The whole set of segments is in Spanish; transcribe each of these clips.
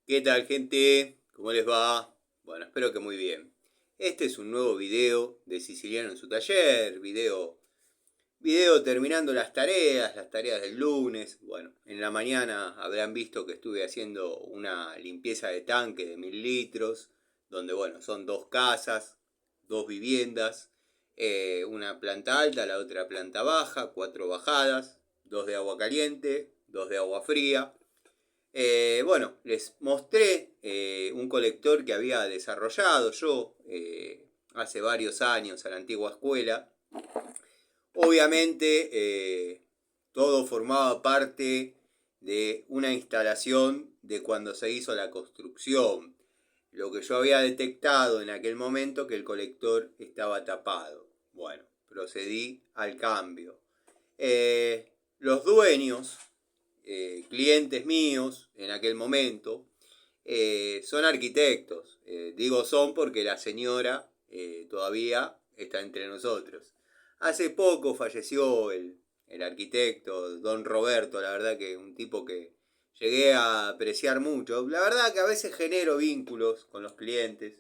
¿Qué tal, gente? ¿Cómo les va? Bueno, espero que muy bien. Este es un nuevo video de Siciliano en su taller, video terminando las tareas del lunes. Bueno, en la mañana habrán visto que estuve haciendo una limpieza de tanque de 1000 litros, donde, bueno, son dos casas, dos viviendas, una planta alta, la otra planta baja, 4 bajadas, dos de agua caliente, dos de agua fría. Bueno, les mostré un colector que había desarrollado yo hace varios años a la antigua escuela. Obviamente todo formaba parte de una instalación de cuando se hizo la construcción. Lo que yo había detectado en aquel momento que el colector estaba tapado. Bueno, procedí al cambio. Los dueños, clientes míos en aquel momento, son arquitectos. Digo son porque la señora todavía está entre nosotros. Hace poco falleció el arquitecto, don Roberto, la verdad que un tipo que llegué a apreciar mucho. La verdad que a veces genero vínculos con los clientes.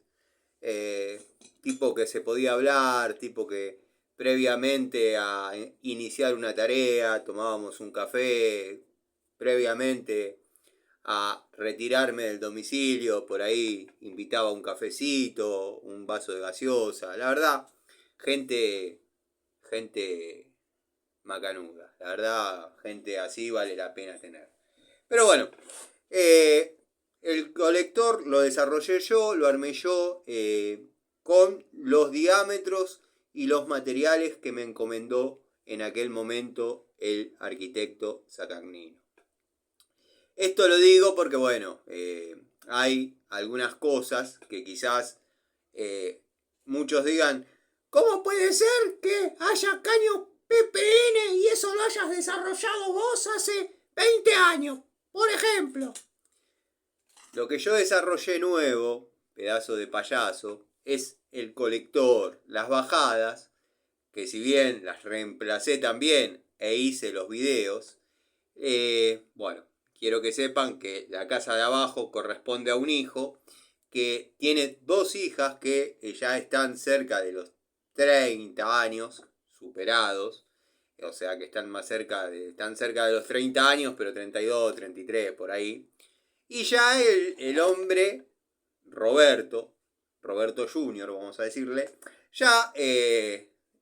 eh, Tipo que se podía hablar, tipo que previamente a iniciar una tarea tomábamos un café, previamente a retirarme del domicilio, por ahí invitaba un cafecito, un vaso de gaseosa. La verdad, gente macanuda. La verdad, gente así vale la pena tener. Pero bueno, el colector lo desarrollé yo, lo armé yo, con los diámetros y los materiales que me encomendó en aquel momento el arquitecto Sacagnino. Esto lo digo porque, bueno, hay algunas cosas que quizás muchos digan, ¿cómo puede ser que haya caño PPN y eso lo hayas desarrollado vos hace 20 años? Por ejemplo. Lo que yo desarrollé nuevo, pedazo de payaso, es el colector, las bajadas, que si bien las reemplacé también e hice los videos, bueno, quiero que sepan que la casa de abajo corresponde a un hijo que tiene dos hijas que ya están cerca de los 30 años superados, o sea que están cerca de los 30 años, pero 32, 33 por ahí. Y ya el hombre, Roberto, Roberto Junior, vamos a decirle, ya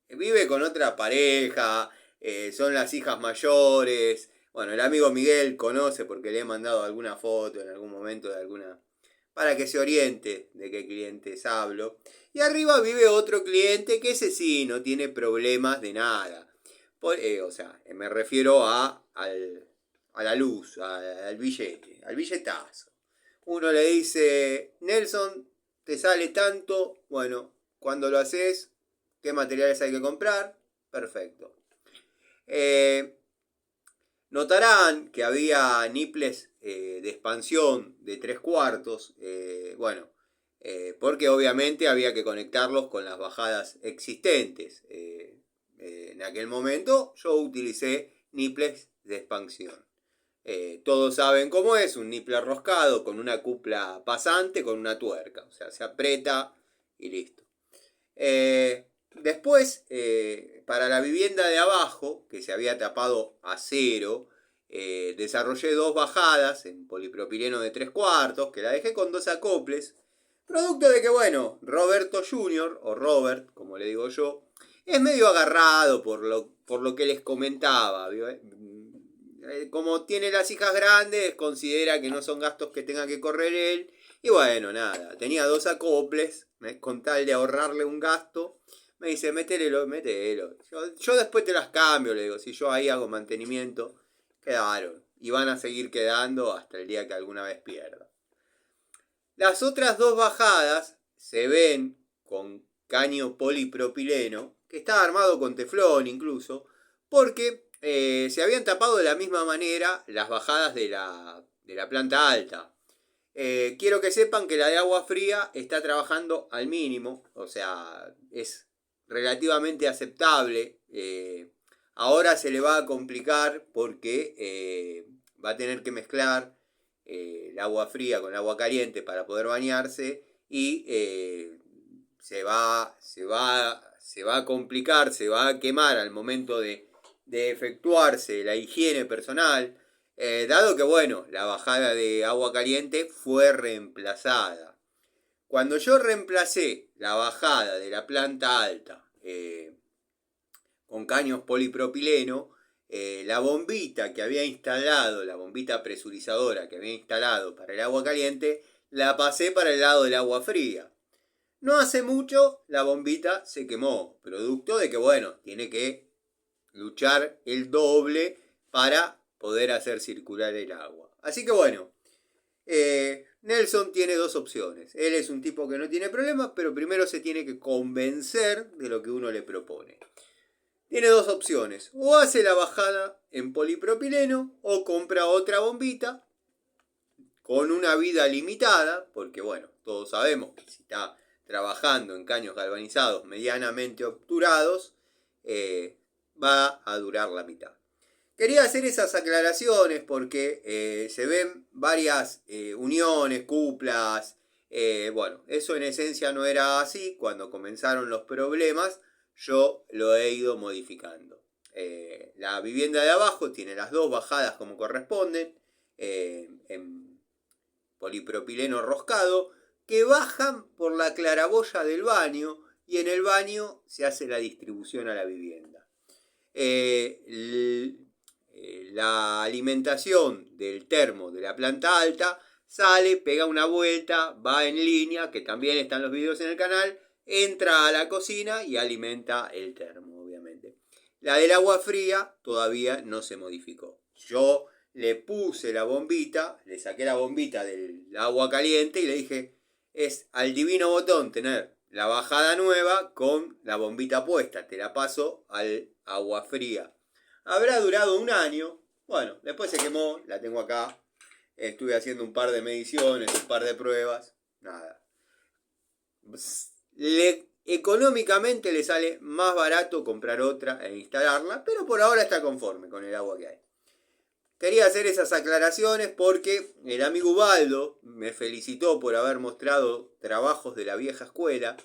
vive con otra pareja, son las hijas mayores. Bueno, el amigo Miguel conoce porque le he mandado alguna foto en algún momento de alguna, para que se oriente de qué clientes hablo. Y arriba vive otro cliente que ese sí no tiene problemas de nada. O sea, me refiero a la luz, al billete, al billetazo. Uno le dice, Nelson, te sale tanto, bueno, cuando lo haces, ¿qué materiales hay que comprar? Perfecto. Notarán que había niples de expansión de 3/4, bueno, porque obviamente había que conectarlos con las bajadas existentes. En aquel momento yo utilicé niples de expansión. Todos saben cómo es, un nipple roscado con una cupla pasante con una tuerca. O sea, se aprieta y listo. Después, para la vivienda de abajo, que se había tapado a cero, desarrollé dos bajadas en polipropileno de 3/4, que la dejé con dos acoples. Producto de que, bueno, Roberto Junior, o Robert, como le digo yo, es medio agarrado por lo que les comentaba. Como tiene las hijas grandes, considera que no son gastos que tenga que correr él. Y bueno, nada, tenía dos acoples, con tal de ahorrarle un gasto. Me dice, mételo. Yo después te las cambio, le digo, si yo ahí hago mantenimiento. Quedaron. Y van a seguir quedando hasta el día que alguna vez pierda. Las otras dos bajadas se ven con caño polipropileno, que está armado con teflón incluso, porque se habían tapado de la misma manera las bajadas de la planta alta. Quiero que sepan que la de agua fría está trabajando al mínimo, o sea, es relativamente aceptable. Ahora se le va a complicar porque va a tener que mezclar el agua fría con agua caliente para poder bañarse y se va a complicar, se va a quemar al momento de efectuarse la higiene personal, dado que, bueno, la bajada de agua caliente fue reemplazada. Cuando yo reemplacé la bajada de la planta alta con caños polipropileno, la bombita que había instalado, la bombita presurizadora que había instalado para el agua caliente, la pasé para el lado del agua fría. No hace mucho la bombita se quemó, producto de que, bueno, tiene que luchar el doble para poder hacer circular el agua. Así que bueno, Nelson tiene dos opciones. Él es un tipo que no tiene problemas, pero primero se tiene que convencer de lo que uno le propone. Tiene dos opciones. O hace la bajada en polipropileno o compra otra bombita con una vida limitada, porque bueno, todos sabemos que si está trabajando en caños galvanizados medianamente obturados, va a durar la mitad. Quería hacer esas aclaraciones porque se ven varias uniones, cuplas. Bueno, eso en esencia no era así. Cuando comenzaron los problemas, yo lo he ido modificando. La vivienda de abajo tiene las dos bajadas como corresponden, en polipropileno roscado, que bajan por la claraboya del baño y en el baño se hace la distribución a la vivienda. La alimentación del termo de la planta alta sale, pega una vuelta, va en línea, que también están los videos en el canal, entra a la cocina y alimenta el termo, obviamente. La del agua fría todavía no se modificó. Yo le puse la bombita, le saqué la bombita del agua caliente y le dije, es al divino botón tener la bajada nueva con la bombita puesta, te la paso al agua fría. Habrá durado un año, bueno, después se quemó, la tengo acá, estuve haciendo un par de mediciones, un par de pruebas, nada. Económicamente le sale más barato comprar otra e instalarla, pero por ahora está conforme con el agua que hay. Quería hacer esas aclaraciones porque el amigo Ubaldo me felicitó por haber mostrado trabajos de la vieja escuela,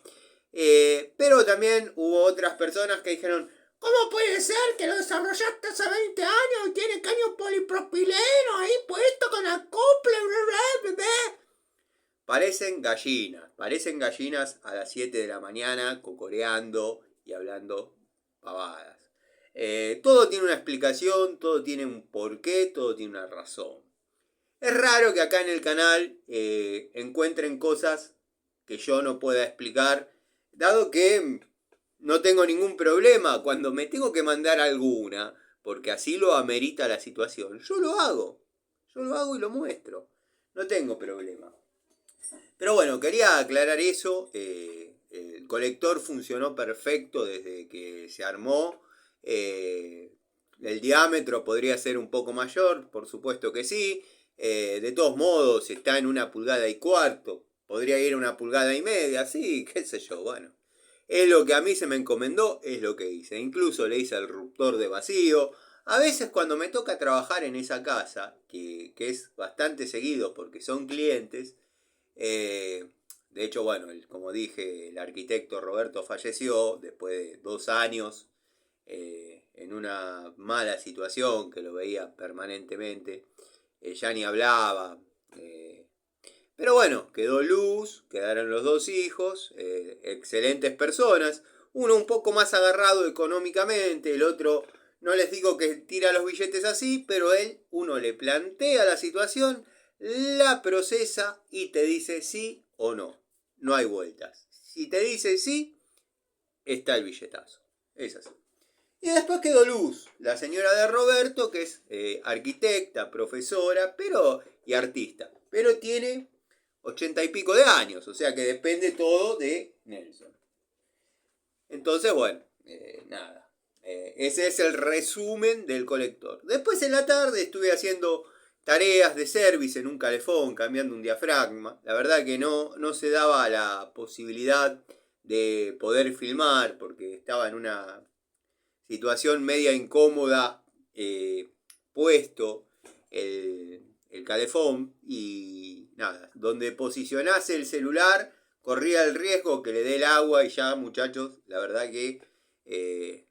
pero también hubo otras personas que dijeron, ¿cómo puede ser que lo desarrollaste hace 20 años y tiene caño polipropileno ahí puesto con acople? Parecen gallinas a las 7 de la mañana cocoreando y hablando pavadas. Todo tiene una explicación, todo tiene un porqué, todo tiene una razón. Es raro que acá en el canal encuentren cosas que yo no pueda explicar, dado que no tengo ningún problema. Cuando me tengo que mandar alguna, porque así lo amerita la situación, yo lo hago y lo muestro. No tengo problema. Pero bueno, quería aclarar eso. El colector funcionó perfecto desde que se armó. El diámetro podría ser un poco mayor, por supuesto que sí. De todos modos, está en 1,25 pulgadas. Podría ir a 1,5 pulgadas, sí, qué sé yo, bueno. Es lo que a mí se me encomendó, es lo que hice. Incluso le hice el ruptor de vacío. A veces cuando me toca trabajar en esa casa, que es bastante seguido porque son clientes, de hecho, bueno, como dije, el arquitecto Roberto falleció después de 2 años en una mala situación que lo veía permanentemente. Ya ni hablaba. Pero bueno, quedó Luz, quedaron los 2 hijos, excelentes personas. Uno un poco más agarrado económicamente, el otro, no les digo que tira los billetes así, pero uno le plantea la situación, la procesa y te dice sí o no. No hay vueltas. Si te dice sí, está el billetazo. Es así. Y después quedó Luz, la señora de Roberto, que es arquitecta, profesora, y artista. Pero tiene 80 y pico de años, o sea que depende todo de Nelson. Entonces, bueno, nada. Ese es el resumen del colector. Después en la tarde estuve haciendo tareas de service en un calefón, cambiando un diafragma. La verdad que no se daba la posibilidad de poder filmar porque estaba en una situación media incómoda, puesto el el calefón y nada, donde posicionase el celular corría el riesgo que le dé el agua y ya, muchachos, la verdad que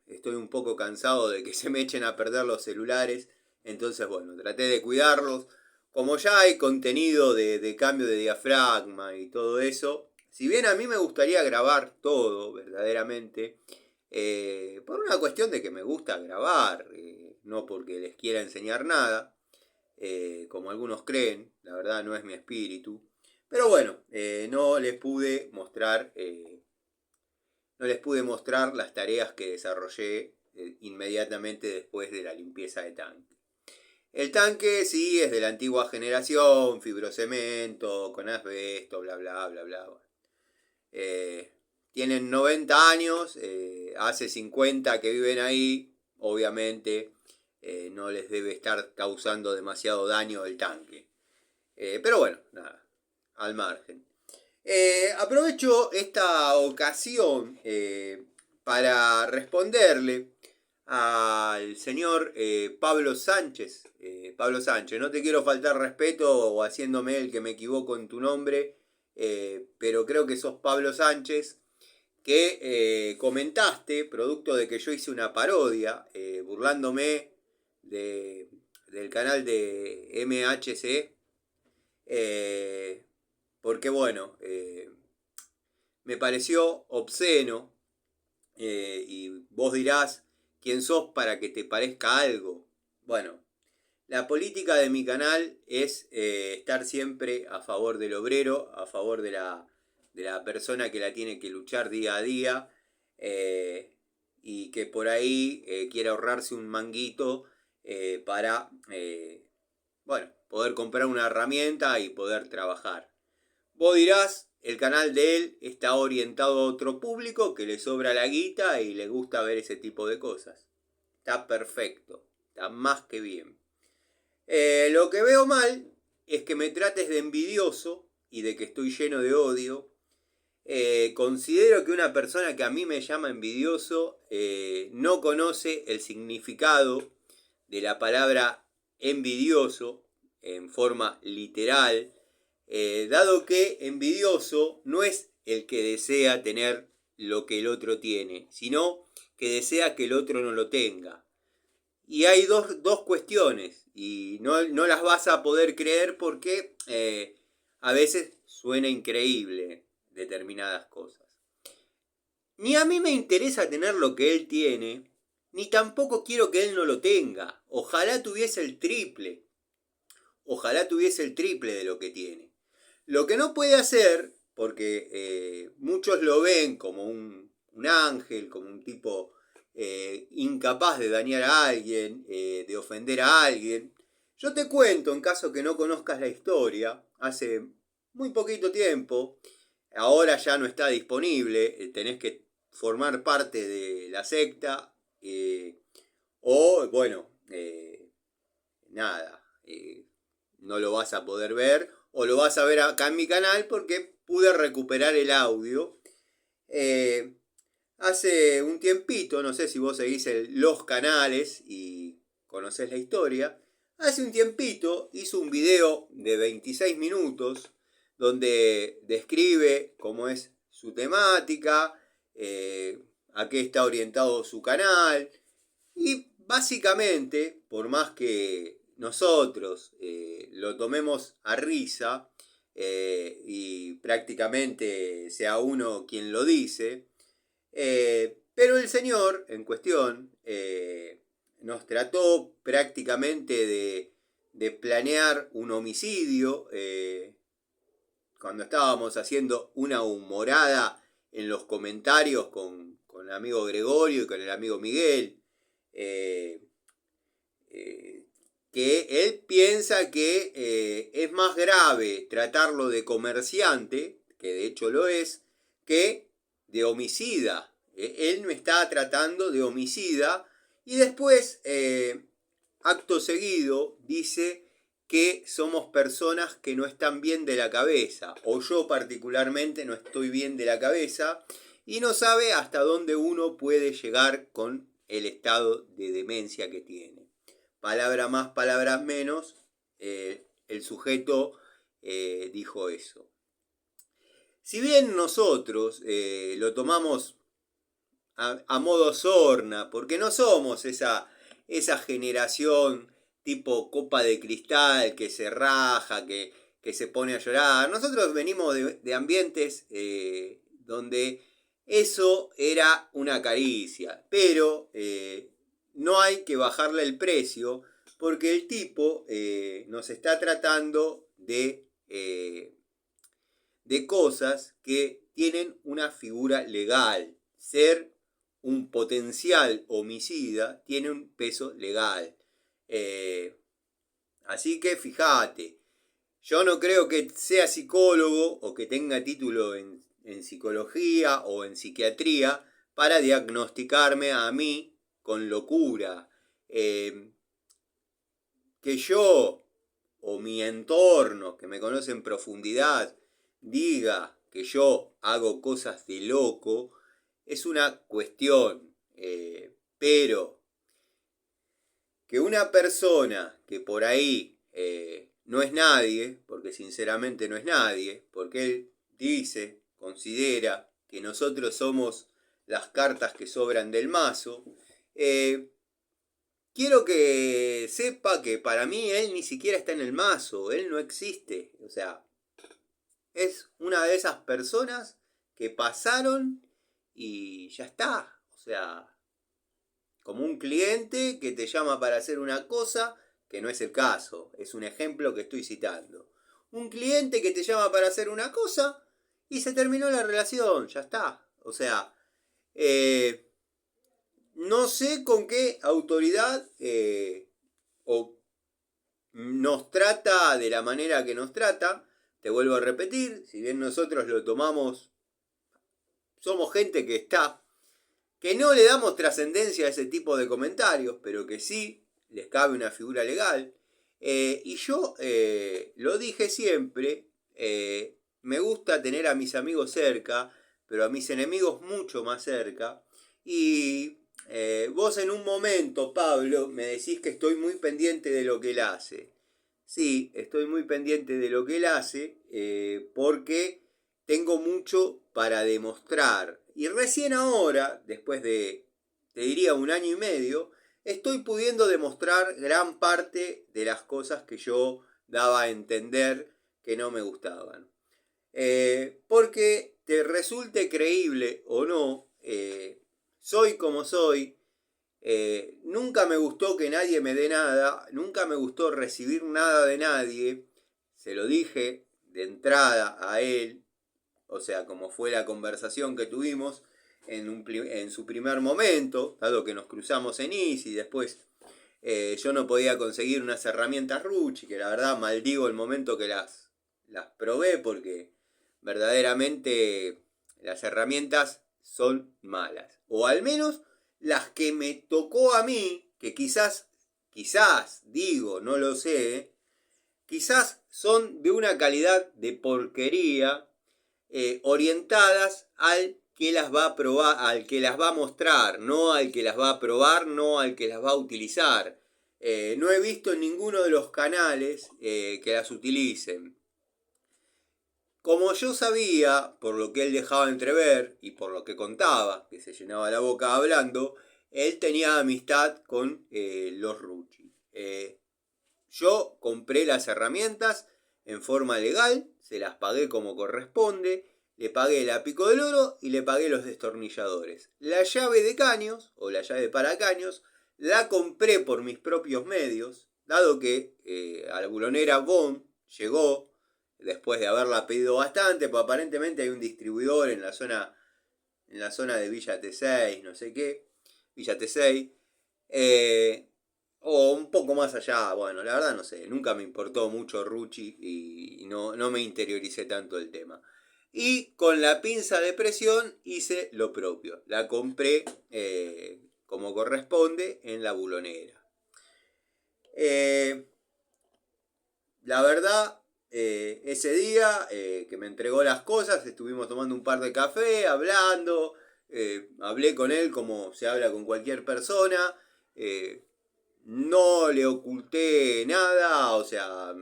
estoy un poco cansado de que se me echen a perder los celulares, entonces bueno, traté de cuidarlos. Como ya hay contenido de cambio de diafragma y todo eso, si bien a mí me gustaría grabar todo verdaderamente, por una cuestión de que me gusta grabar, no porque les quiera enseñar nada, como algunos creen, la verdad no es mi espíritu, pero bueno, no les pude mostrar las tareas que desarrollé inmediatamente después de la limpieza de tanque. El tanque sí es de la antigua generación, fibrocemento, con asbesto, bla bla bla bla. Tienen 90 años, hace 50 que viven ahí, obviamente no les debe estar causando demasiado daño el tanque. Pero bueno, nada, al margen. Aprovecho esta ocasión para responderle al señor Pablo Sánchez. Pablo Sánchez, no te quiero faltar respeto o haciéndome el que me equivoco en tu nombre, pero creo que sos Pablo Sánchez, que comentaste, producto de que yo hice una parodia, burlándome del canal de MHC, porque bueno, me pareció obsceno, y vos dirás, ¿quién sos para que te parezca algo? Bueno, la política de mi canal es estar siempre a favor del obrero, a favor de la persona que la tiene que luchar día a día, y que por ahí quiere ahorrarse un manguito para, bueno, poder comprar una herramienta y poder trabajar. Vos dirás, el canal de él está orientado a otro público que le sobra la guita y le gusta ver ese tipo de cosas. Está perfecto, está más que bien. Lo que veo mal es que me trates de envidioso y de que estoy lleno de odio. Considero que una persona que a mí me llama envidioso no conoce el significado de la palabra envidioso en forma literal, dado que envidioso no es el que desea tener lo que el otro tiene, sino que desea que el otro no lo tenga. Y hay dos cuestiones, y no las vas a poder creer porque a veces suena increíble determinadas cosas. Ni a mí me interesa tener lo que él tiene, ni tampoco quiero que él no lo tenga. Ojalá tuviese el triple. Ojalá tuviese el triple de lo que tiene. Lo que no puede hacer, porque muchos lo ven como un ángel, como un tipo incapaz de dañar a alguien, de ofender a alguien. Yo te cuento, en caso que no conozcas la historia, hace muy poquito tiempo, ahora ya no está disponible, tenés que formar parte de la secta, o bueno, nada, no lo vas a poder ver, o lo vas a ver acá en mi canal porque pude recuperar el audio. Hace un tiempito, no sé si vos seguís los canales y conocés la historia, hace un tiempito hizo un video de 26 minutos donde describe cómo es su temática, a qué está orientado su canal, y básicamente, por más que nosotros lo tomemos a risa y prácticamente sea uno quien lo dice, pero el señor en cuestión nos trató prácticamente de planear un homicidio cuando estábamos haciendo una humorada en los comentarios con el amigo Gregorio y con el amigo Miguel. Que él piensa que es más grave tratarlo de comerciante, que de hecho lo es, que de homicida. Él me está tratando de homicida y después, acto seguido, dice que somos personas que no están bien de la cabeza, o yo particularmente no estoy bien de la cabeza, y no sabe hasta dónde uno puede llegar con el estado de demencia que tiene. Palabra más, palabras menos, el sujeto dijo eso. Si bien nosotros lo tomamos a modo sorna, porque no somos esa generación tipo copa de cristal que se raja, que se pone a llorar. Nosotros venimos de ambientes donde eso era una caricia, pero no hay que bajarle el precio porque el tipo nos está tratando de cosas que tienen una figura legal. Ser un potencial homicida tiene un peso legal. Así que fíjate, yo no creo que sea psicólogo o que tenga título en psicología o en psiquiatría para diagnosticarme a mí con locura. Que yo o mi entorno, que me conoce en profundidad, diga que yo hago cosas de loco, es una cuestión. Pero que una persona que por ahí no es nadie, porque sinceramente no es nadie, porque él dice, considera que nosotros somos las cartas que sobran del mazo, quiero que sepa que para mí él ni siquiera está en el mazo, él no existe. O sea, es una de esas personas que pasaron y ya está. O sea, como un cliente que te llama para hacer una cosa, que no es el caso, es un ejemplo que estoy citando. Un cliente que te llama para hacer una cosa y se terminó la relación, ya está. O sea, no sé con qué autoridad o nos trata de la manera que nos trata. Te vuelvo a repetir, si bien nosotros lo tomamos, somos gente que no le damos trascendencia a ese tipo de comentarios, pero que sí les cabe una figura legal. Y yo lo dije siempre, me gusta tener a mis amigos cerca, pero a mis enemigos mucho más cerca. Y vos en un momento, Pablo, me decís que estoy muy pendiente de lo que él hace. Sí, estoy muy pendiente de lo que él hace porque tengo mucho para demostrar. Y recién ahora, después de, te diría, 1 año y medio, estoy pudiendo demostrar gran parte de las cosas que yo daba a entender que no me gustaban. Porque te resulte creíble o no, soy como soy. Nunca me gustó que nadie me dé nada, nunca me gustó recibir nada de nadie. Se lo dije de entrada a él, o sea, como fue la conversación que tuvimos en su primer momento, dado que nos cruzamos en Easy y después yo no podía conseguir unas herramientas Ruchi, que la verdad maldigo el momento que las probé porque verdaderamente las herramientas son malas. O al menos las que me tocó a mí, que quizás, digo, no lo sé, quizás son de una calidad de porquería, orientadas al que las va a probar, al que las va a mostrar, no al que las va a probar, no al que las va a utilizar. No he visto en ninguno de los canales que las utilicen. Como yo sabía, por lo que él dejaba entrever y por lo que contaba, que se llenaba la boca hablando, él tenía amistad con los Rucci. Yo compré las herramientas en forma legal, se las pagué como corresponde, le pagué la pico del oro y le pagué los destornilladores. La llave de caños, o la llave para caños, la compré por mis propios medios, dado que a la bulonera Bond llegó, después de haberla pedido bastante, pues aparentemente hay un distribuidor en la zona de Villa T6, no sé qué, Villa T6, o un poco más allá, bueno, la verdad no sé, nunca me importó mucho Rucci y no me interioricé tanto el tema. Y con la pinza de presión hice lo propio, la compré como corresponde en la bulonera. La verdad, ese día que me entregó las cosas, estuvimos tomando un par de café, hablando, hablé con él como se habla con cualquier persona, no le oculté nada, o sea,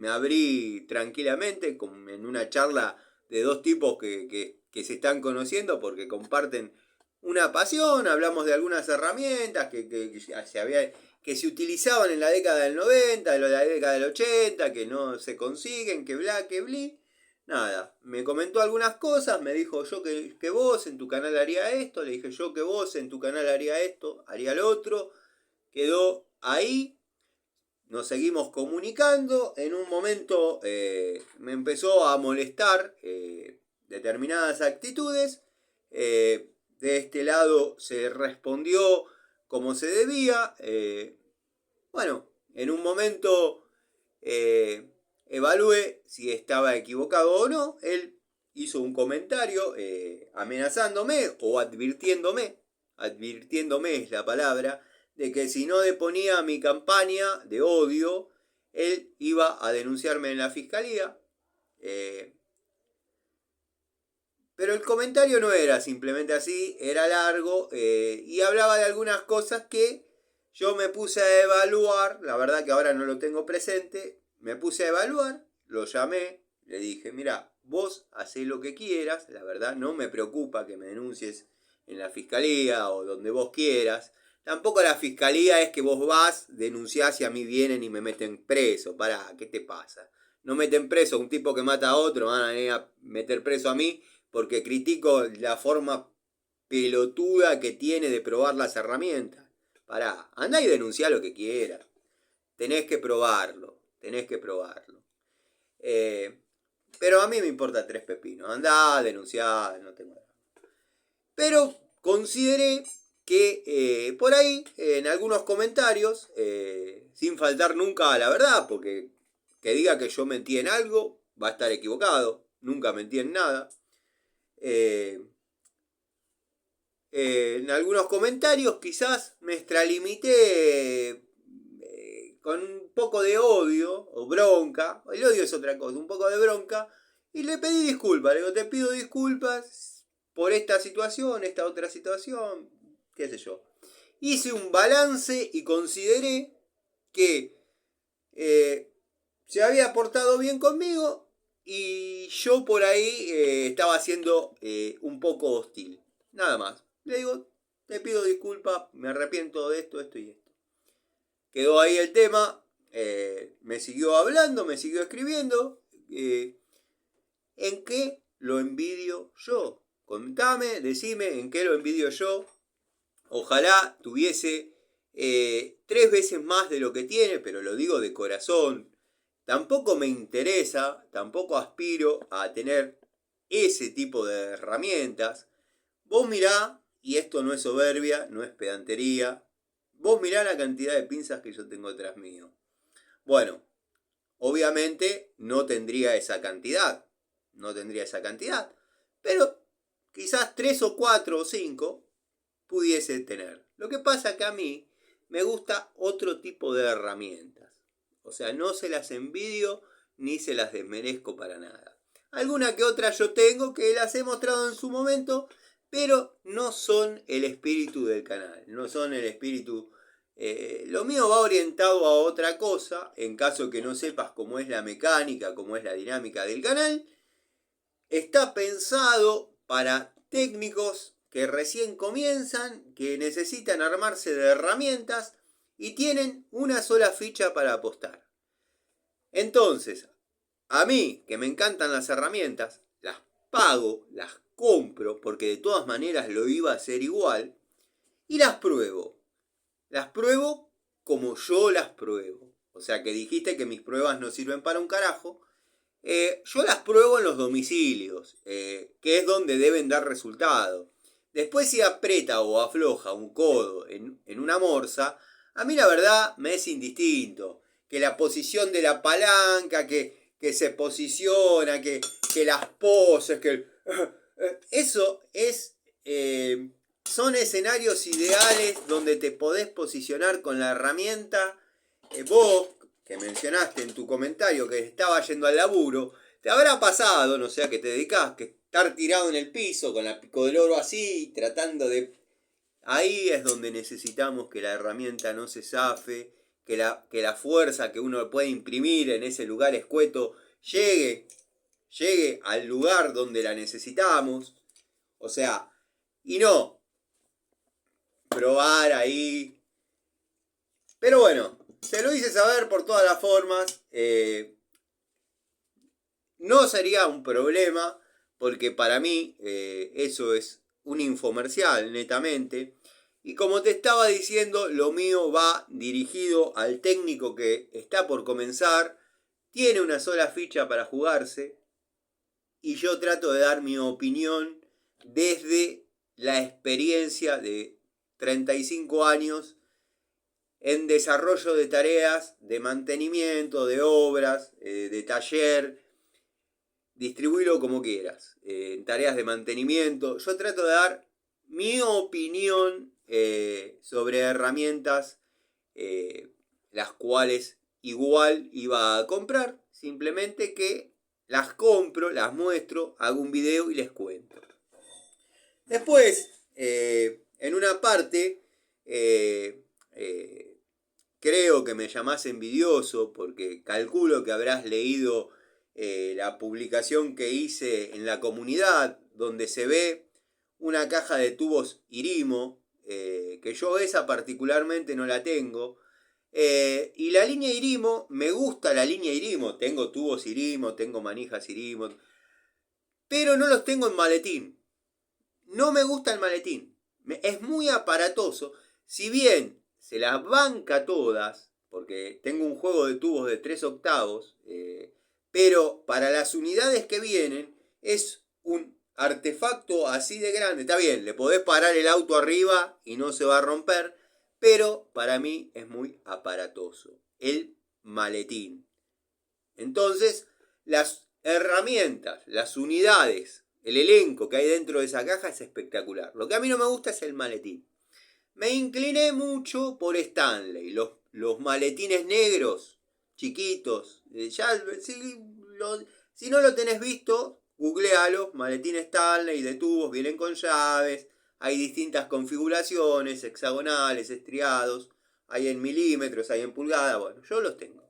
me abrí tranquilamente, como en una charla de dos tipos que se están conociendo porque comparten una pasión, hablamos de algunas herramientas que se utilizaban en la década del 90, en la década del 80, que no se consiguen, que bla, que bli. Nada, me comentó algunas cosas, me dijo yo que vos en tu canal haría esto, le dije yo que vos en tu canal haría esto, haría lo otro, quedó ahí, nos seguimos comunicando, en un momento me empezó a molestar determinadas actitudes, de este lado se respondió como se debía, bueno, en un momento evalué si estaba equivocado o no, él hizo un comentario amenazándome o advirtiéndome es la palabra, de que si no deponía mi campaña de odio, él iba a denunciarme en la fiscalía. Pero el comentario no era simplemente así, era largo y hablaba de algunas cosas que yo me puse a evaluar, la verdad que ahora no lo tengo presente, me puse a evaluar, lo llamé, le dije, mira, vos hacés lo que quieras, la verdad no me preocupa que me denuncies en la fiscalía o donde vos quieras. Tampoco la fiscalía es que vos vas, denunciás y a mí vienen y me meten preso. Pará, ¿qué te pasa? No meten preso a un tipo que mata a otro, van a venir a meter preso a mí porque critico la forma pelotuda que tiene de probar las herramientas. Pará, andá y denunciá lo que quieras. Tenés que probarlo. Pero a mí me importa tres pepinos. Andá, denunciá, no tengo nada. Pero consideré que por ahí, en algunos comentarios, sin faltar nunca a la verdad, porque que diga que yo mentí en algo, va a estar equivocado. Nunca mentí en nada. En algunos comentarios quizás me extralimité con un poco de odio o bronca. El odio es otra cosa, un poco de bronca. Y le pedí disculpas. Le digo, te pido disculpas por esta situación, esta otra situación, qué sé yo. Hice un balance y consideré que se había portado bien conmigo y yo por ahí estaba siendo un poco hostil. Nada más. Le digo, te pido disculpas, me arrepiento de esto, esto y esto. Quedó ahí el tema, me siguió hablando, me siguió escribiendo. ¿En qué lo envidio yo? Contame, decime en qué lo envidio yo. Ojalá tuviese 3 veces más de lo que tiene, pero lo digo de corazón. Tampoco me interesa, tampoco aspiro a tener ese tipo de herramientas. Vos mirá, y esto no es soberbia, no es pedantería, vos mirá la cantidad de pinzas que yo tengo detrás mío. Bueno, obviamente no tendría esa cantidad, pero quizás 3 o 4 o 5 pudiese tener. Lo que pasa que a mí me gusta otro tipo de herramientas. O sea, no se las envidio ni se las desmerezco para nada. Alguna que otra yo tengo que las he mostrado en su momento, pero no son el espíritu del canal. No son el espíritu... lo mío va orientado a otra cosa. En caso que no sepas cómo es la mecánica, cómo es la dinámica del canal, está pensado para técnicos que recién comienzan, que necesitan armarse de herramientas y tienen una sola ficha para apostar. Entonces, a mí, que me encantan las herramientas, las pago, las compro, porque de todas maneras lo iba a hacer igual, y las pruebo. Las pruebo como yo las pruebo. O sea que dijiste que mis pruebas no sirven para un carajo. Yo las pruebo en los domicilios, que es donde deben dar resultado. Después si aprieta o afloja un codo en una morsa, a mí la verdad me es indistinto. Que la posición de la palanca, que se posiciona, que las poses, que... Eso es... son escenarios ideales donde te podés posicionar con la herramienta. Vos, que mencionaste en tu comentario que estaba yendo al laburo, te habrá pasado, no sé a qué te dedicás, que estar tirado en el piso con la pico del oro así, tratando de... Ahí es donde necesitamos que la herramienta no se zafe que la fuerza que uno puede imprimir en ese lugar escueto llegue al lugar donde la necesitamos. O sea, y no probar ahí. Pero bueno, se lo hice saber por todas las formas. No sería un problema, porque para mí eso es un infomercial netamente. Y como te estaba diciendo, lo mío va dirigido al técnico que está por comenzar, tiene una sola ficha para jugarse, y yo trato de dar mi opinión desde la experiencia de 35 años en desarrollo de tareas de mantenimiento, de obras, de taller. Distribuirlo como quieras, en tareas de mantenimiento. Yo trato de dar mi opinión sobre herramientas, las cuales igual iba a comprar, simplemente que las compro, las muestro, hago un video y les cuento. Después, en una parte, creo que me llamás envidioso porque calculo que habrás leído la publicación que hice en la comunidad, donde se ve una caja de tubos Irimo, que yo esa particularmente no la tengo. Y la línea Irimo, me gusta la línea Irimo, tengo tubos Irimo, tengo manijas Irimo, pero no los tengo en maletín. No me gusta el maletín, es muy aparatoso, si bien se las banca todas, porque tengo un juego de tubos de 3 octavos, pero para las unidades que vienen es un artefacto así de grande. Está bien, le podés parar el auto arriba y no se va a romper, pero para mí es muy aparatoso el maletín. Entonces, las herramientas, las unidades, el elenco que hay dentro de esa caja es espectacular. Lo que a mí no me gusta es el maletín. Me incliné mucho por Stanley, los maletines negros, chiquitos. Si no lo tenés visto, googlealo, maletín Stanley de tubos, vienen con llaves, hay distintas configuraciones, hexagonales, estriados, hay en milímetros, hay en pulgadas, bueno, yo los tengo.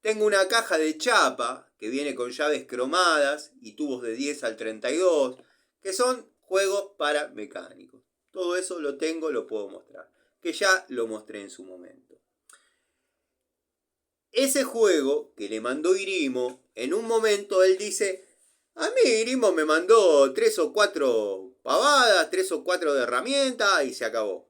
Tengo una caja de chapa que viene con llaves cromadas y tubos de 10 al 32, que son juegos para mecánicos. Todo eso lo tengo, lo puedo mostrar, que ya lo mostré en su momento. Ese juego que le mandó Irimo, en un momento él dice, a mí Irimo me mandó 3 o 4 pavadas, 3 o 4 de herramientas y se acabó.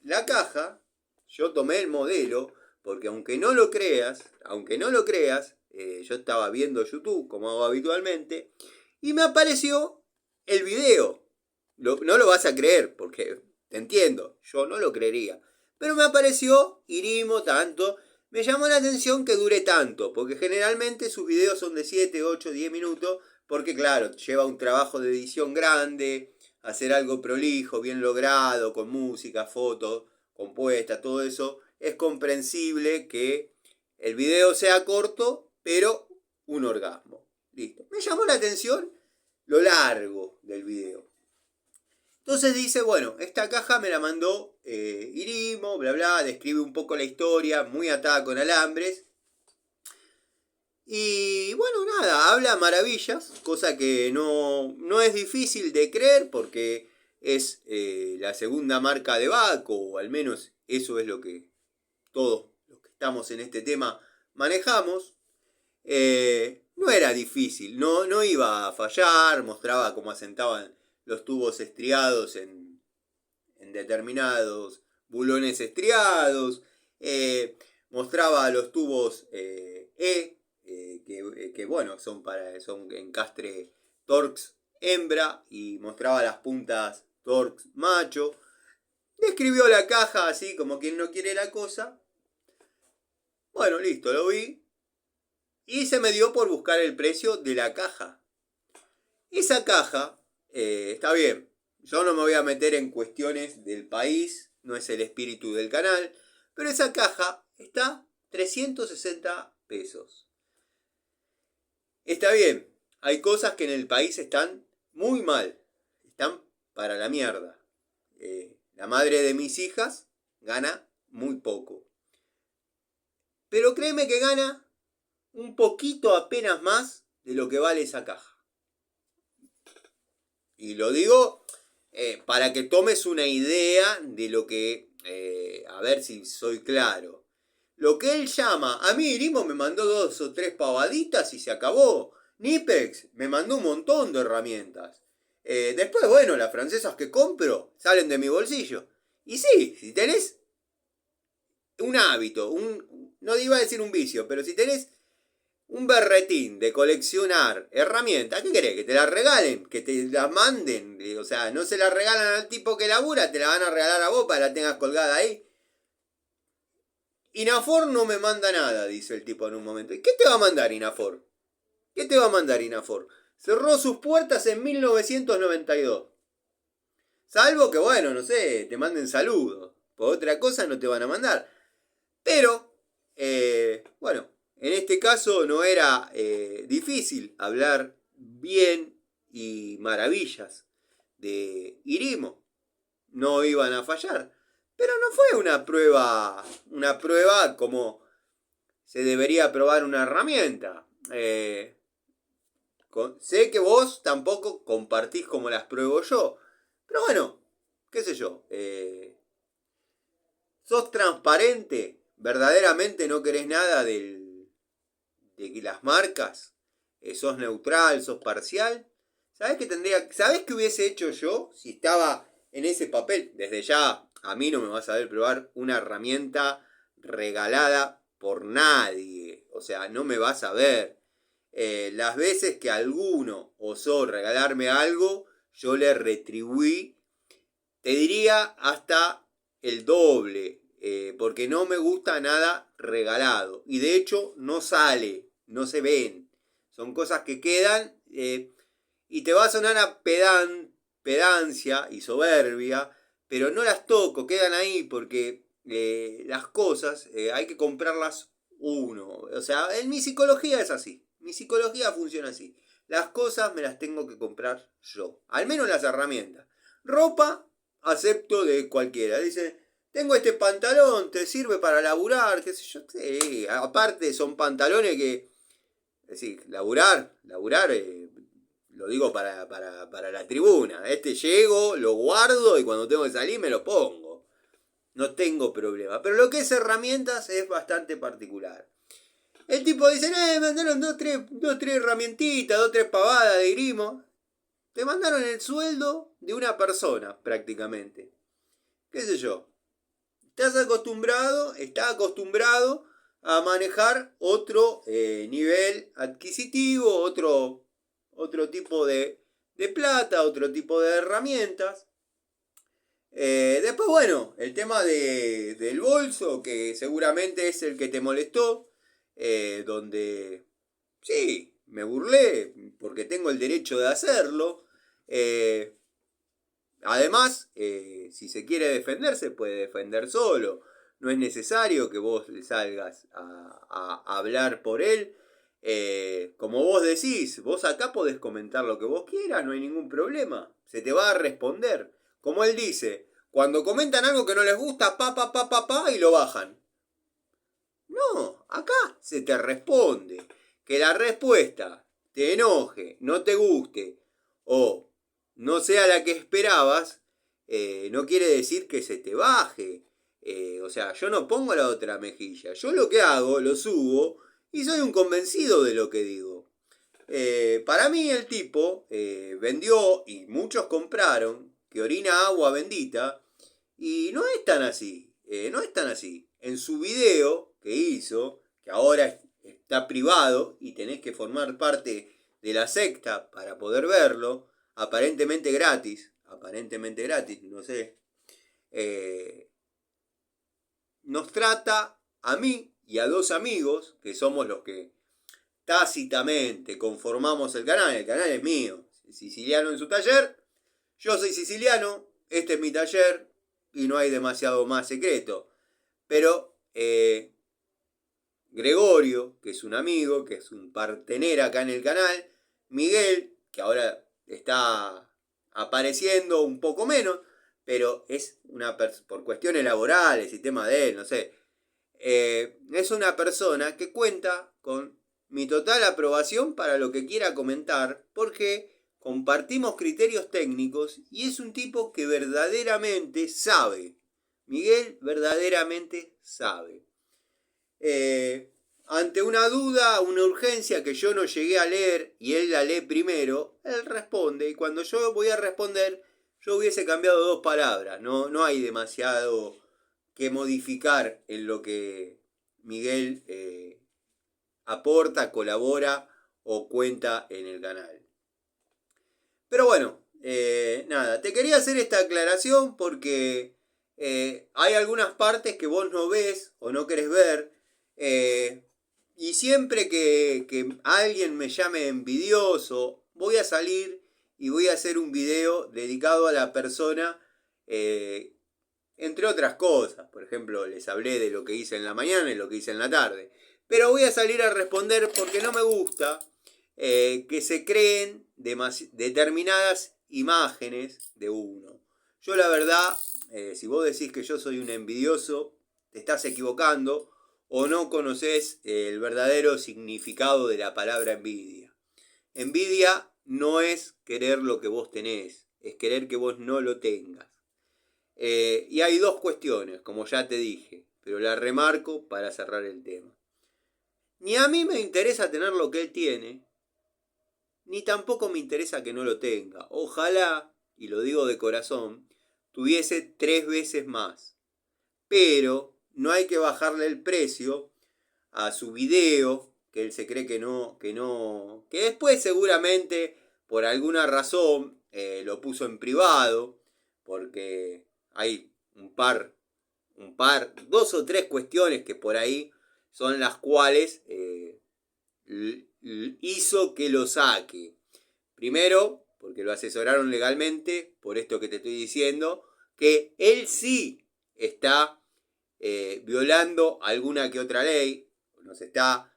La caja, yo tomé el modelo, porque aunque no lo creas, yo estaba viendo YouTube, como hago habitualmente, y me apareció el video. No lo vas a creer, porque te entiendo, yo no lo creería. Pero me apareció Irimo tanto, me llamó la atención que dure tanto, porque generalmente sus videos son de 7, 8, 10 minutos, porque claro, lleva un trabajo de edición grande, hacer algo prolijo, bien logrado, con música, fotos, compuesta, todo eso. Es comprensible que el video sea corto, pero un orgasmo. Listo. Me llamó la atención lo largo del video. Entonces dice, bueno, esta caja me la mandó Irimo, bla, bla, describe un poco la historia, muy atada con alambres. Y bueno, nada, habla maravillas, cosa que no es difícil de creer porque es la segunda marca de Baco, o al menos eso es lo que todos los que estamos en este tema manejamos. No era difícil, no iba a fallar, mostraba cómo asentaban los tubos estriados en determinados bulones estriados, mostraba los tubos que bueno, son encastre Torx hembra, y mostraba las puntas Torx macho. Describió la caja así como quien no quiere la cosa. Bueno, listo, lo vi. Y se me dio por buscar el precio de la caja. Esa caja, está bien, yo no me voy a meter en cuestiones del país, no es el espíritu del canal, pero esa caja está 360 pesos. Está bien, hay cosas que en el país están muy mal, están para la mierda. La madre de mis hijas gana muy poco. pero créeme que gana un poquito apenas más de lo que vale esa caja. Y lo digo para que tomes una idea de lo que, a ver si soy claro. Lo que él llama, a mí Irimo me mandó 2 o 3 pavaditas y se acabó. Nipex me mandó un montón de herramientas. Después, bueno, las francesas que compro salen de mi bolsillo. Y sí, si tenés un hábito, no iba a decir un vicio, pero si tenés un berretín de coleccionar herramientas, ¿qué querés? ¿Que te la regalen? ¿Que te la manden? O sea, no se la regalan al tipo que labura, te la van a regalar a vos para que la tengas colgada ahí. Inafor no me manda nada, dice el tipo en un momento. ¿Y qué te va a mandar Inafor? ¿Qué te va a mandar Inafor? Cerró sus puertas en 1992. Salvo que, bueno, no sé, te manden saludos. Por otra cosa no te van a mandar. Pero, bueno, en este caso no era difícil hablar bien y maravillas de Irimo. No iban a fallar. Pero no fue una prueba como se debería probar una herramienta. Sé que vos tampoco compartís como las pruebo yo. Pero bueno, qué sé yo. Sos transparente. Verdaderamente no querés nada de las marcas. Sos neutral, sos parcial. ¿Sabés qué hubiese hecho yo si estaba en ese papel? Desde ya, a mí no me vas a ver probar una herramienta regalada por nadie. O sea, no me vas a ver. Las veces que alguno osó regalarme algo, yo le retribuí, te diría hasta el doble, porque no me gusta nada regalado. Y de hecho no sale, no se ven. Son cosas que quedan y te va a sonar a pedancia y soberbia, pero no las toco, quedan ahí porque las cosas hay que comprarlas uno. O sea, en mi psicología es así. Mi psicología funciona así. Las cosas me las tengo que comprar yo. Al menos las herramientas. Ropa, acepto de cualquiera. Dice, tengo este pantalón, ¿te sirve para laburar? ¿Qué sé yo? Sí, aparte son pantalones que... Es decir, laburar, lo digo para la tribuna. Llego, lo guardo y cuando tengo que salir me lo pongo. No tengo problema. Pero lo que es herramientas es bastante particular. El tipo dice, me mandaron dos, tres herramientitas, 2, 3 pavadas de grimo. Te mandaron el sueldo de una persona, prácticamente. ¿Qué sé yo? Está acostumbrado a manejar otro nivel adquisitivo, otro tipo de plata, otro tipo de herramientas. Después, bueno, el tema del bolso, que seguramente es el que te molestó, donde sí, me burlé, porque tengo el derecho de hacerlo. Además, si se quiere defender, se puede defender solo. No es necesario que vos le salgas a hablar por él. Como vos decís, vos acá podés comentar lo que vos quieras, no hay ningún problema. Se te va a responder. Como él dice, cuando comentan algo que no les gusta, y lo bajan. No, acá se te responde. Que la respuesta te enoje, no te guste o no sea la que esperabas, no quiere decir que se te baje. O sea, yo no pongo la otra mejilla. Yo lo que hago, lo subo y soy un convencido de lo que digo. Para mí el tipo vendió y muchos compraron que orina agua bendita y no es tan así. No es tan así. En su video que hizo, que ahora está privado y tenés que formar parte de la secta para poder verlo, aparentemente gratis, no sé, nos trata a mí y a 2 amigos, que somos los que tácitamente conformamos el canal es mío, Siciliano en su taller, yo soy siciliano, este es mi taller y no hay demasiado más secreto, pero Gregorio, que es un amigo, que es un partener acá en el canal, Miguel, que ahora está apareciendo un poco menos, pero es por cuestiones laborales y tema de él, no sé. es una persona que cuenta con mi total aprobación para lo que quiera comentar, porque compartimos criterios técnicos y es un tipo que verdaderamente sabe. Miguel verdaderamente sabe. Ante una duda, una urgencia que yo no llegué a leer y él la lee primero, él responde y cuando yo voy a responder, yo hubiese cambiado 2 palabras. No hay demasiado que modificar en lo que Miguel aporta, colabora o cuenta en el canal. Pero bueno, nada, te quería hacer esta aclaración porque hay algunas partes que vos no ves o no querés ver. Y siempre que alguien me llame envidioso, voy a salir y voy a hacer un video dedicado a la persona, entre otras cosas. Por ejemplo, les hablé de lo que hice en la mañana y lo que hice en la tarde. Pero voy a salir a responder porque no me gusta que se creen determinadas imágenes de uno. Yo la verdad, si vos decís que yo soy un envidioso, te estás equivocando o no conoces el verdadero significado de la palabra envidia. Envidia no es querer lo que vos tenés, es querer que vos no lo tengas. Y hay 2 cuestiones, como ya te dije, pero la remarco para cerrar el tema. Ni a mí me interesa tener lo que él tiene, ni tampoco me interesa que no lo tenga. Ojalá, y lo digo de corazón, tuviese 3 veces más. Pero no hay que bajarle el precio a su video, que él se cree que que después seguramente por alguna razón lo puso en privado, porque hay un par, 2 o 3 cuestiones que por ahí son las cuales hizo que lo saque. Primero, porque lo asesoraron legalmente, por esto que te estoy diciendo, que él sí está violando alguna que otra ley, nos está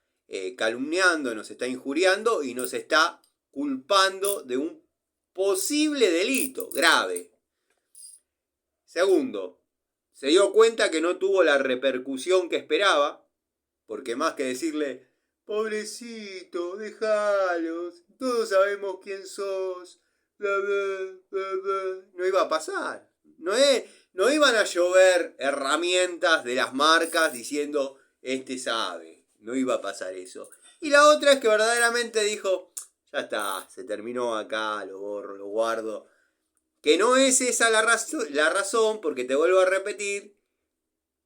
calumniando, nos está injuriando y nos está culpando de un posible delito grave. Segundo, se dio cuenta que no tuvo la repercusión que esperaba, porque más que decirle, pobrecito, déjalos, todos sabemos quién sos, no iba a pasar. No iban a llover herramientas de las marcas diciendo, este sabe. No iba a pasar eso. Y la otra es que verdaderamente dijo, ya está, se terminó acá, lo borro, lo guardo. Que no es esa la razón, porque te vuelvo a repetir,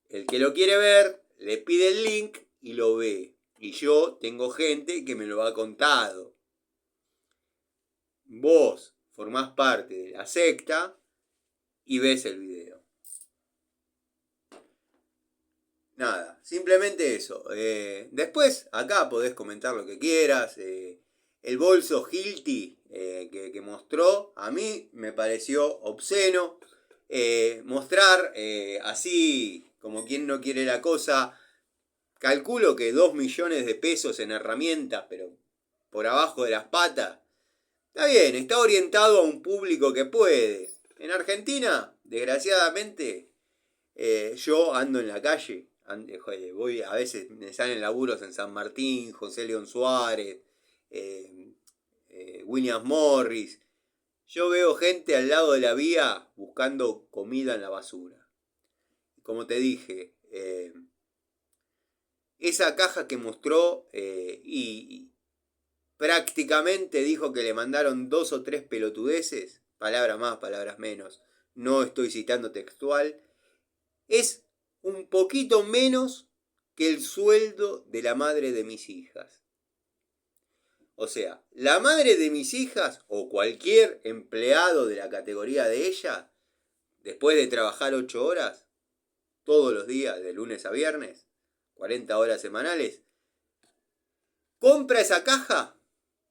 el que lo quiere ver, le pide el link y lo ve. Y yo tengo gente que me lo ha contado. Vos formás parte de la secta y ves el video. Nada, simplemente eso. Después, acá podés comentar lo que quieras. El bolso Hilti que mostró, a mí me pareció obsceno. Mostrar así, como quien no quiere la cosa, calculo que 2 millones de pesos en herramientas, pero por abajo de las patas. Está bien, está orientado a un público que puede. En Argentina, desgraciadamente, yo ando en la calle. Voy, a veces me salen laburos en San Martín, José León Suárez, William Morris. Yo veo gente al lado de la vía buscando comida en la basura. Como te dije, esa caja que mostró y prácticamente dijo que le mandaron 2 o 3 pelotudeces, palabras más, palabras menos, no estoy citando textual, es un poquito menos que el sueldo de la madre de mis hijas. O sea, la madre de mis hijas o cualquier empleado de la categoría de ella, después de trabajar 8 horas, todos los días, de lunes a viernes, 40 horas semanales, compra esa caja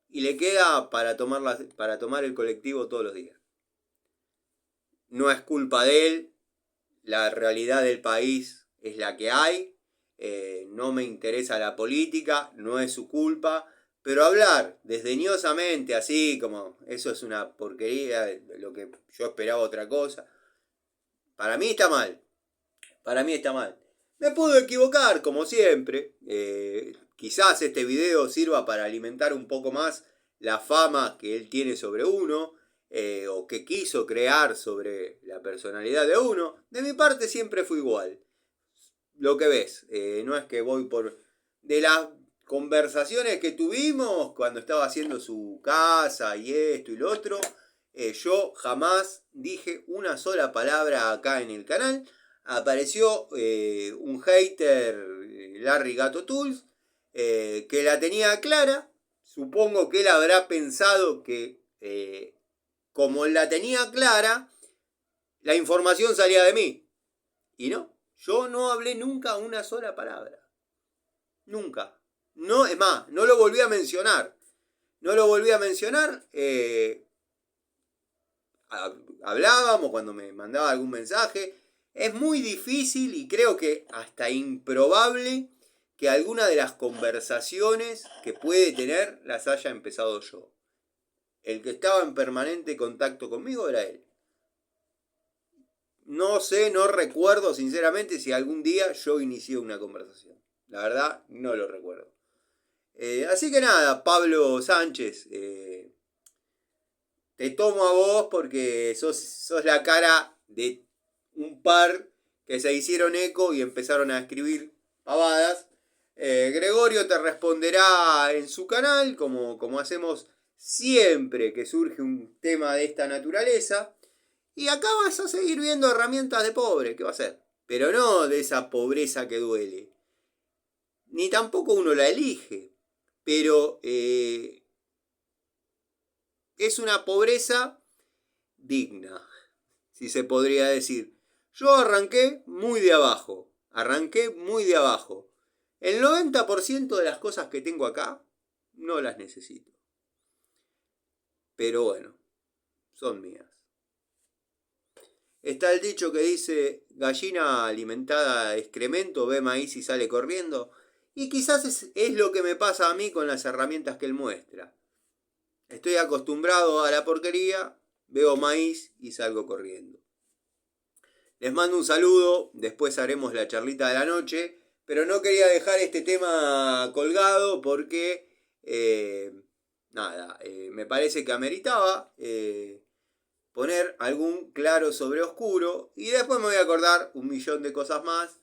y le queda para tomar el colectivo todos los días. No es culpa de él, la realidad del país es la que hay, no me interesa la política, no es su culpa, pero hablar desdeñosamente así como eso es una porquería, lo que yo esperaba otra cosa, para mí está mal, para mí está mal. Me puedo equivocar, como siempre. Quizás este video sirva para alimentar un poco más la fama que él tiene sobre uno, o que quiso crear sobre la personalidad de uno. De mi parte siempre fue igual. Lo que ves, no es que voy por... De las conversaciones que tuvimos cuando estaba haciendo su casa y esto y lo otro, yo jamás dije una sola palabra acá en el canal. Apareció un hater, Larry Gato Tools, que la tenía clara. Supongo que él habrá pensado que como la tenía clara, la información salía de mí. Y no, yo no hablé nunca una sola palabra. Nunca. No, es más, no lo volví a mencionar. No lo volví a mencionar. Hablábamos cuando me mandaba algún mensaje. Es muy difícil y creo que hasta improbable que alguna de las conversaciones que puede tener las haya empezado yo. El que estaba en permanente contacto conmigo era él. No sé, no recuerdo sinceramente si algún día yo inicié una conversación. La verdad, no lo recuerdo. Así que nada, Pablo Sánchez, te tomo a vos porque sos la cara de un par que se hicieron eco y empezaron a escribir pavadas. Gregorio te responderá en su canal, como hacemos siempre que surge un tema de esta naturaleza. Y acá vas a seguir viendo herramientas de pobre, ¿qué va a ser? Pero no de esa pobreza que duele. Ni tampoco uno la elige. Pero es una pobreza digna, si se podría decir. Yo arranqué muy de abajo. Arranqué muy de abajo. El 90% de las cosas que tengo acá no las necesito. Pero bueno, son mías. Está el dicho que dice, gallina alimentada a excremento ve maíz y sale corriendo. Y quizás es lo que me pasa a mí con las herramientas que él muestra. Estoy acostumbrado a la porquería, veo maíz y salgo corriendo. Les mando un saludo, después haremos la charlita de la noche, pero no quería dejar este tema colgado porque, me parece que ameritaba poner algún claro sobre oscuro y después me voy a acordar un millón de cosas más.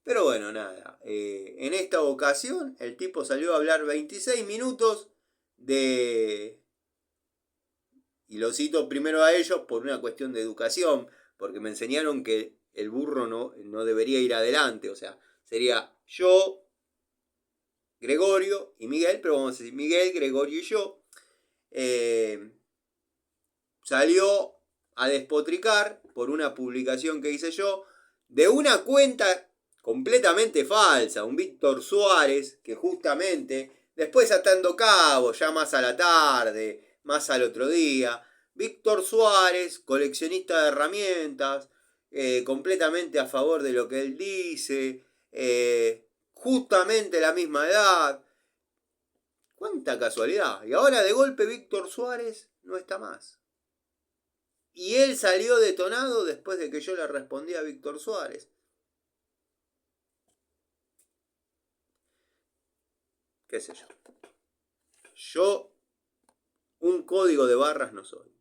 Pero bueno, nada, en esta ocasión el tipo salió a hablar 26 minutos de... Y lo cito primero a ellos por una cuestión de educación, porque me enseñaron que el burro no debería ir adelante, o sea, sería yo, Gregorio y Miguel, pero vamos a decir Miguel, Gregorio y yo. Salió a despotricar por una publicación que hice yo de una cuenta completamente falsa, un Víctor Suárez, que justamente, después atando cabos, ya más a la tarde, más al otro día, Víctor Suárez, coleccionista de herramientas, completamente a favor de lo que él dice, justamente la misma edad. Cuánta casualidad. Y ahora de golpe Víctor Suárez no está más. Y él salió detonado después de que yo le respondí a Víctor Suárez. ¿Qué sé yo? Yo un código de barras no soy.